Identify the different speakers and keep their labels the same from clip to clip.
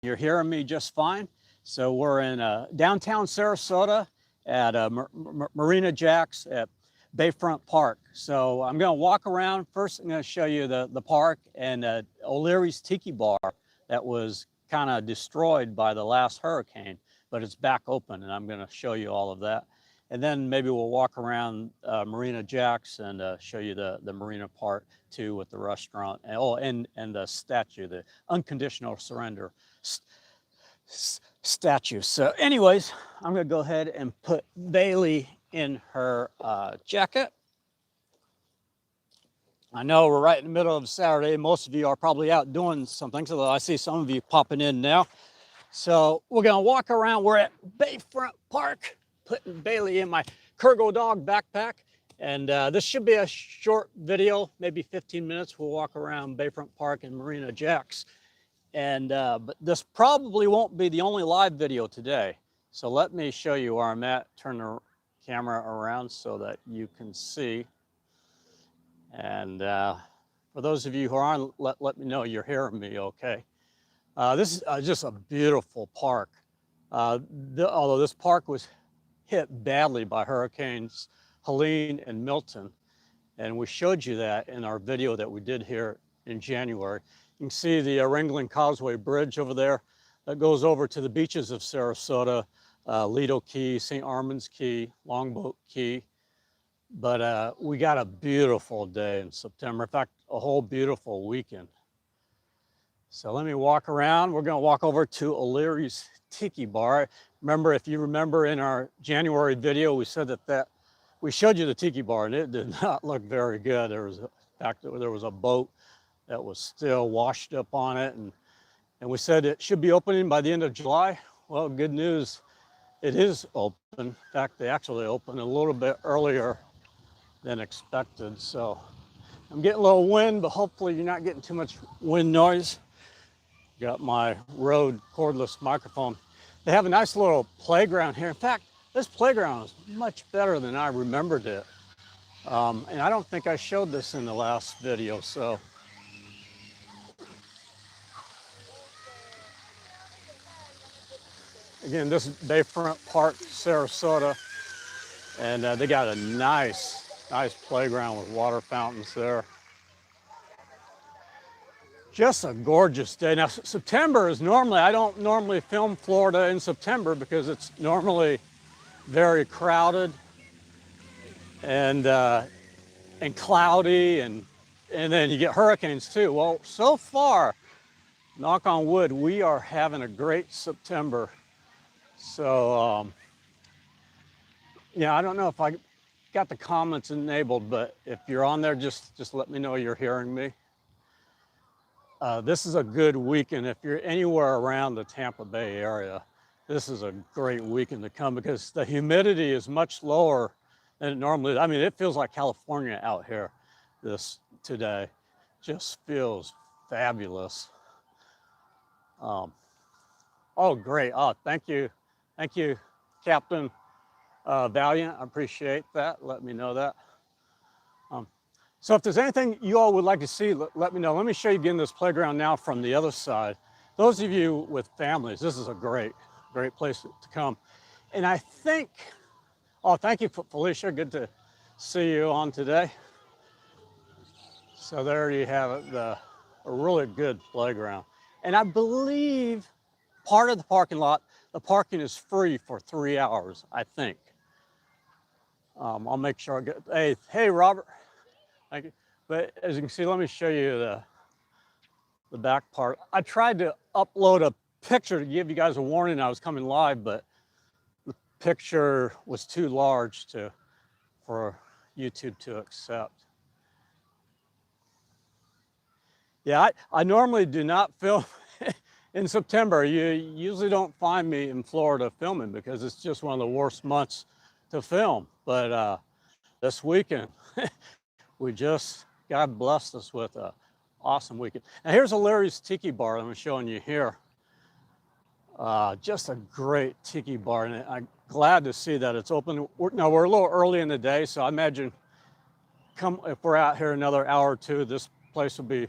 Speaker 1: You're hearing me just fine. So we're in downtown Sarasota at Marina Jacks at Bayfront Park. So I'm going to walk around. First, I'm going to show you the park and O'Leary's Tiki Bar that was kind of destroyed by the last hurricane, but it's back open, and I'm going to show you all of that. And then maybe we'll walk around Marina Jacks and show you the marina part too, with the restaurant and the statue, the unconditional surrender statue. So anyways, I'm going to go ahead and put Bailey in her jacket. I know we're right in the middle of Saturday. Most of you are probably out doing something, so I see some of you popping in now. So we're going to walk around. We're at Bayfront Park, putting Bailey in my Kurgo dog backpack. And this should be a short video, maybe 15 minutes. We'll walk around Bayfront Park and Marina Jacks. And but this probably won't be the only live video today. So let me show you where I'm at. Turn the camera around so that you can see. And for those of you who aren't, let me know you're hearing me okay. This is just a beautiful park. Although this park was hit badly by hurricanes Helene and Milton, and we showed you that in our video that we did here in January. You can see the Ringling Causeway Bridge over there that goes over to the beaches of Sarasota, Lido Key, St. Armand's Key, Longboat Key. But we got a beautiful day in September. In fact, a whole beautiful weekend. So let me walk around. We're going to walk over to O'Leary's Tiki Bar. Remember, if you remember in our January video, we said that we showed you the Tiki Bar, and it did not look very good. There was a boat that was still washed up on it, and we said it should be opening by the end of July. Well, good news, it is open. In fact, they actually opened a little bit earlier than expected. So I'm getting a little wind, but hopefully you're not getting too much wind noise. Got my Rode cordless microphone. They have a nice little playground here. In fact, this playground is much better than I remembered it. And I don't think I showed this in the last video, so. Again, this is Bayfront Park, Sarasota. And they got a nice playground with water fountains there. Just a gorgeous day. Now, September is normally, I don't normally film Florida in September because it's normally very crowded and cloudy, and then you get hurricanes too. Well, so far, knock on wood, we are having a great September. So, yeah, I don't know if I got the comments enabled, but if you're on there, just let me know you're hearing me. This is a good weekend. If you're anywhere around the Tampa Bay area, this is a great weekend to come because the humidity is much lower than it normally is. I mean, it feels like California out here today. Just feels fabulous. Oh, great. Oh, thank you. Thank you, Captain Valiant. I appreciate that. Let me know that. So if there's anything you all would like to see, let me know. Let me show you again this playground now from the other side. Those of you with families, this is a great place to come. And I think, oh, thank you, Felicia. Good to see you on today. So there you have it, a really good playground. And I believe part of the parking lot, the parking is free for 3 hours, I think. I'll make sure I get, hey, Robert. Thank you. But as you can see, let me show you the back part. I tried to upload a picture to give you guys a warning I was coming live, but the picture was too large for YouTube to accept. Yeah, I normally do not film in September. You usually don't find me in Florida filming because it's just one of the worst months to film. But this weekend, God blessed us with an awesome weekend. Now here's O'Leary's Tiki Bar I'm showing you here. Just a great tiki bar, and I'm glad to see that it's open. Now we're a little early in the day, so I imagine if we're out here another hour or two, this place will be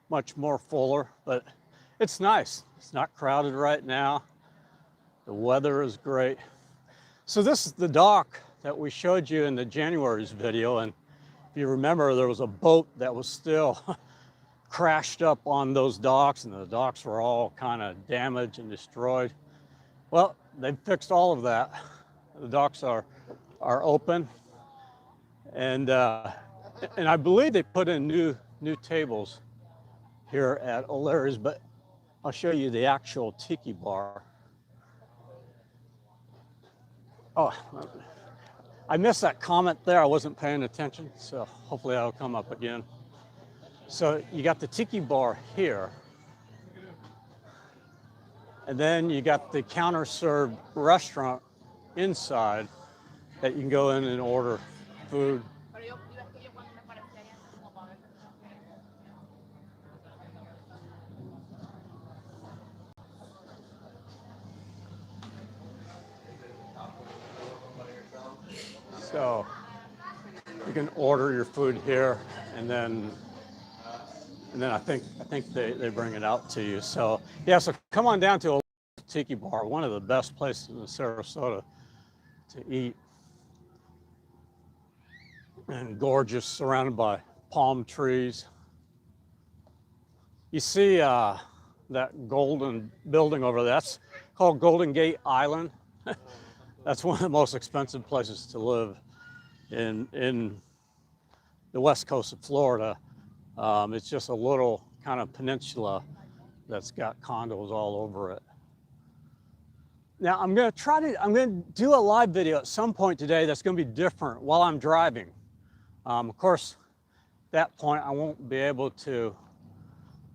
Speaker 1: much more fuller. But It's nice. It's not crowded right now. The weather is great. So this is the dock that we showed you in the January's video. And if you remember, there was a boat that was still crashed up on those docks, and the docks were all kind of damaged and destroyed. Well, they've fixed all of that. The docks are open, and I believe they put in new tables here at O'Leary's, but I'll show you the actual tiki bar. Oh, I missed that comment there. I wasn't paying attention, so hopefully that'll come up again. So you got the tiki bar here, and then you got the counter-served restaurant inside that you can go in and order food. So you can order your food here, and then I think they bring it out to you. So yeah, so come on down to a tiki bar, one of the best places in Sarasota to eat, and gorgeous, surrounded by palm trees. You see that golden building over there? That's called Golden Gate Island. That's one of the most expensive places to live in the west coast of Florida. It's just a little kind of peninsula that's got condos all over it. Now I'm going to do a live video at some point today that's going to be different while I'm driving. Of course, at that point I won't be able to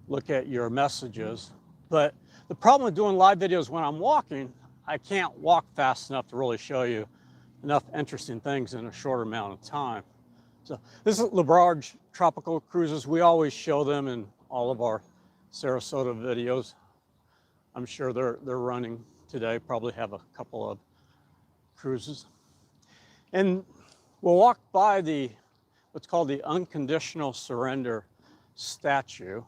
Speaker 1: look at your messages, but the problem with doing live videos when I'm walking, I can't walk fast enough to really show you enough interesting things in a short amount of time. So this is LaBarge Tropical Cruises. We always show them in all of our Sarasota videos. I'm sure they're running today, probably have a couple of cruises. And we'll walk by what's called the Unconditional Surrender statue.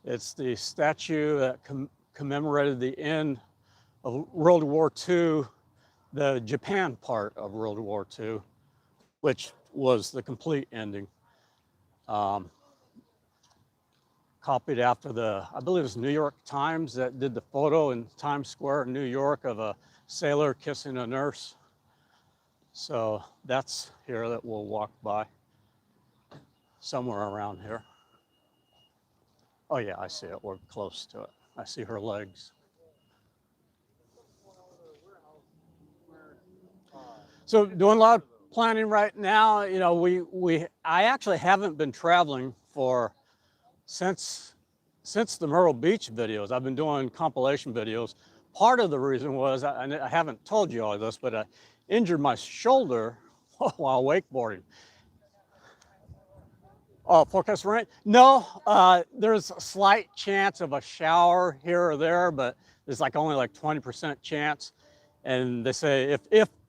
Speaker 1: It's the statue that commemorated the end of World War II, the Japan part of World War II, which was the complete ending. Copied after I believe it was New York Times that did the photo in Times Square in New York of a sailor kissing a nurse. So that's here that we'll walk by, somewhere around here. Oh yeah, I see it, we're close to it. I see her legs. So doing a lot of planning right now. You know, I actually haven't been traveling since the Myrtle Beach videos. I've been doing compilation videos. Part of the reason was, I haven't told you all this, but I injured my shoulder while wakeboarding. Oh, forecast rain? No, there's a slight chance of a shower here or there, but there's only 20% chance. And they say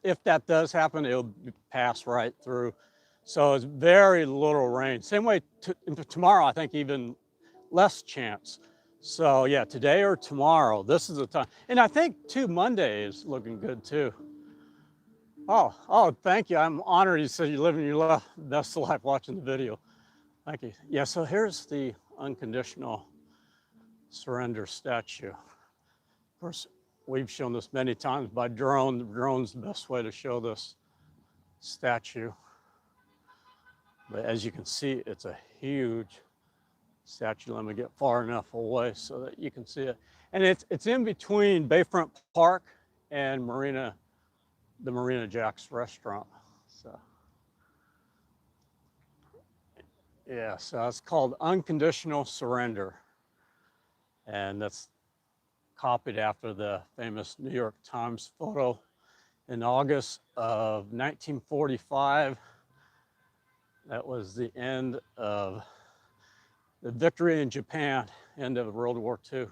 Speaker 1: if that does happen, it'll pass right through. So it's very little rain. Same way tomorrow, I think even less chance. So yeah, today or tomorrow, this is the time. And I think too, Monday is looking good too. Oh, thank you. I'm honored you said you're living your best life watching the video. Thank you. Yeah, so here's the Unconditional Surrender statue. Of course, we've shown this many times by drone. The drone's the best way to show this statue. But as you can see, it's a huge statue. Let me get far enough away so that you can see it. And it's in between Bayfront Park and Marina, the Marina Jack's restaurant. So yeah, so it's called Unconditional Surrender. And that's copied after the famous New York Times photo in August of 1945. That was the end of the victory in Japan, end of World War II.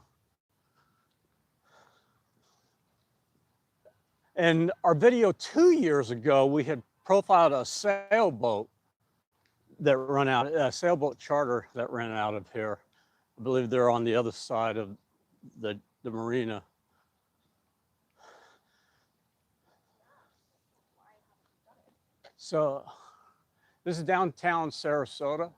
Speaker 1: In our video 2 years ago, we had profiled a sailboat that ran out, a sailboat charter that ran out of here. I believe they're on the other side of the marina. So this is downtown Sarasota.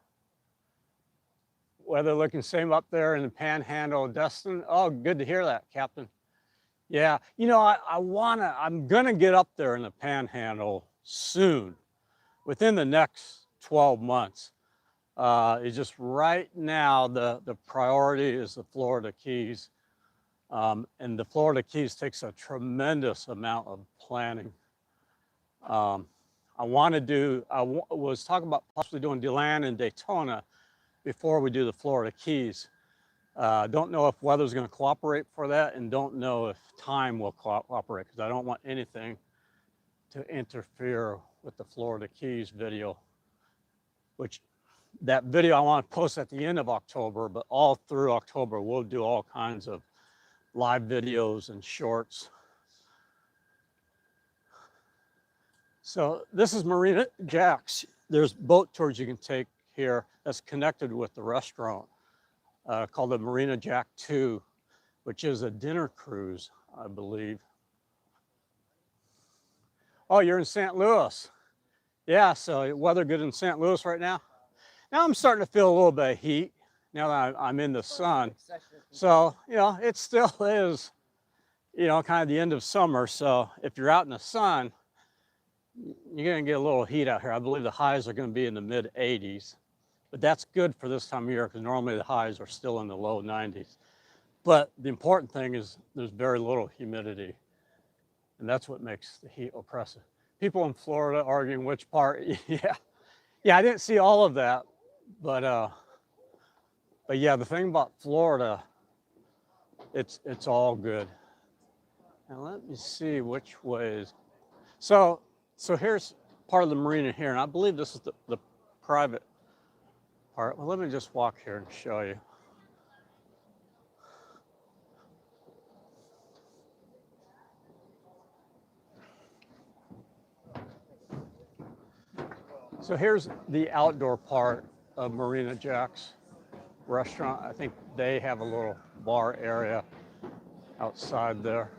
Speaker 1: Weather looking same up there in the Panhandle of Destin. Oh, good to hear that, Captain. Yeah, you know, I'm gonna get up there in the Panhandle soon, within the next 12 months. It's just right now, the priority is the Florida Keys. And the Florida Keys takes a tremendous amount of planning. I was talking about possibly doing DeLand and Daytona before we do the Florida Keys. Don't know if weather's going to cooperate for that, and don't know if time will cooperate, because I don't want anything to interfere with the Florida Keys video, which that video I want to post at the end of October, but all through October we'll do all kinds of live videos and shorts. So this is Marina Jack's. There's boat tours you can take here that's connected with the restaurant, called the Marina Jack 2, which is a dinner cruise, I believe. Oh, you're in St. Louis. Yeah, so weather good in St. Louis right now? Now I'm starting to feel a little bit of heat now that I'm in the sun. So, you know, it still is, you know, kind of the end of summer. So if you're out in the sun, you're going to get a little heat out here. I believe the highs are going to be in the mid 80s, but that's good for this time of year, because normally the highs are still in the low 90s. But the important thing is there's very little humidity, and that's what makes the heat oppressive. People in Florida arguing which part. Yeah, I didn't see all of that, but yeah, the thing about Florida, it's all good. Now let me see which ways. So here's part of the marina here, and I believe this is the private part. Well, let me just walk here and show you. So here's the outdoor part of Marina Jack's restaurant. I think they have a little bar area outside there.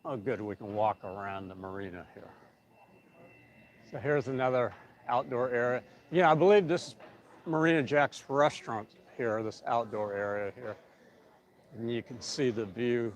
Speaker 1: Oh, good, we can walk around the marina here. So here's another outdoor area. Yeah, I believe this is Marina Jack's restaurant here, this outdoor area here. And you can see the view.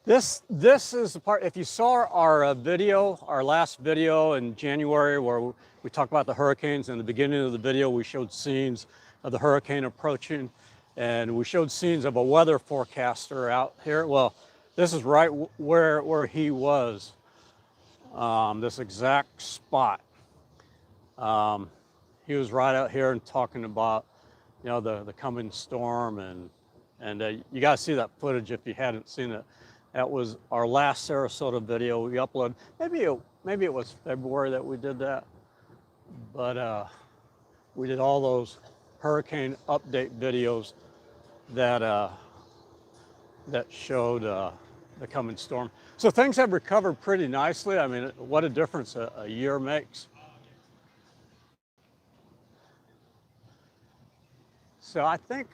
Speaker 1: This is the part, if you saw our video, our last video in January, where we talked about the hurricanes. In the beginning of the video, we showed scenes of the hurricane approaching, and we showed scenes of a weather forecaster out here. Well, this is right where he was, this exact spot. He was right out here and talking about, you know, the coming storm, and you got to see that footage if you hadn't seen it. That was our last Sarasota video we uploaded. Maybe it was February that we did that, but we did all those hurricane update videos that showed the coming storm. So things have recovered pretty nicely. I mean, what a difference a year makes. So I think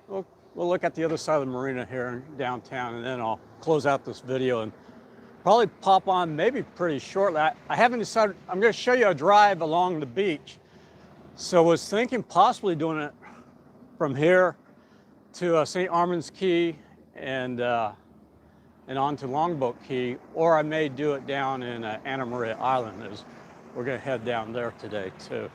Speaker 1: we'll look at the other side of the marina here in downtown, and then I'll close out this video and probably pop on maybe pretty shortly. I haven't decided. I'm going to show you a drive along the beach. So I was thinking possibly doing it from here to St. Armand's Key and on to Longboat Key, or I may do it down in Anna Maria Island, as we're going to head down there today too.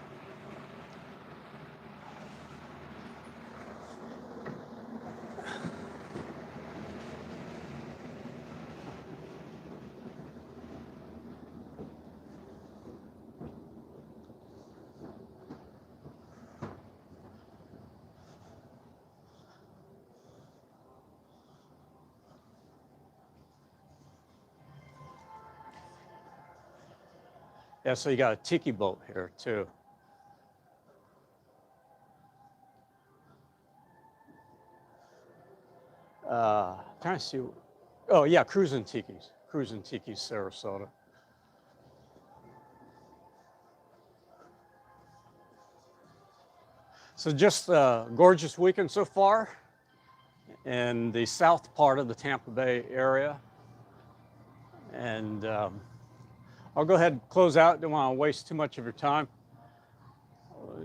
Speaker 1: Yeah, so you got a tiki boat here too. Trying to see. Oh yeah, Cruising Tiki's, Sarasota. So just a gorgeous weekend so far in the south part of the Tampa Bay area. And I'll go ahead and close out. Don't want to waste too much of your time.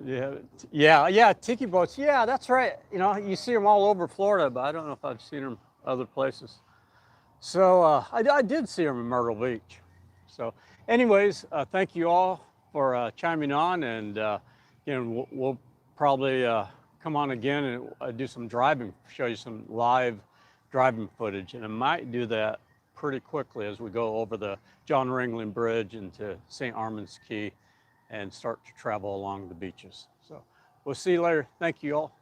Speaker 1: Yeah, tiki boats. Yeah, that's right. You know, you see them all over Florida, but I don't know if I've seen them other places. So I did see them in Myrtle Beach. So anyways, thank you all for chiming on, and we'll probably come on again and do some driving, show you some live driving footage, and I might do that pretty quickly as we go over the John Ringling Bridge into St. Armand's Key and start to travel along the beaches. So we'll see you later. Thank you all.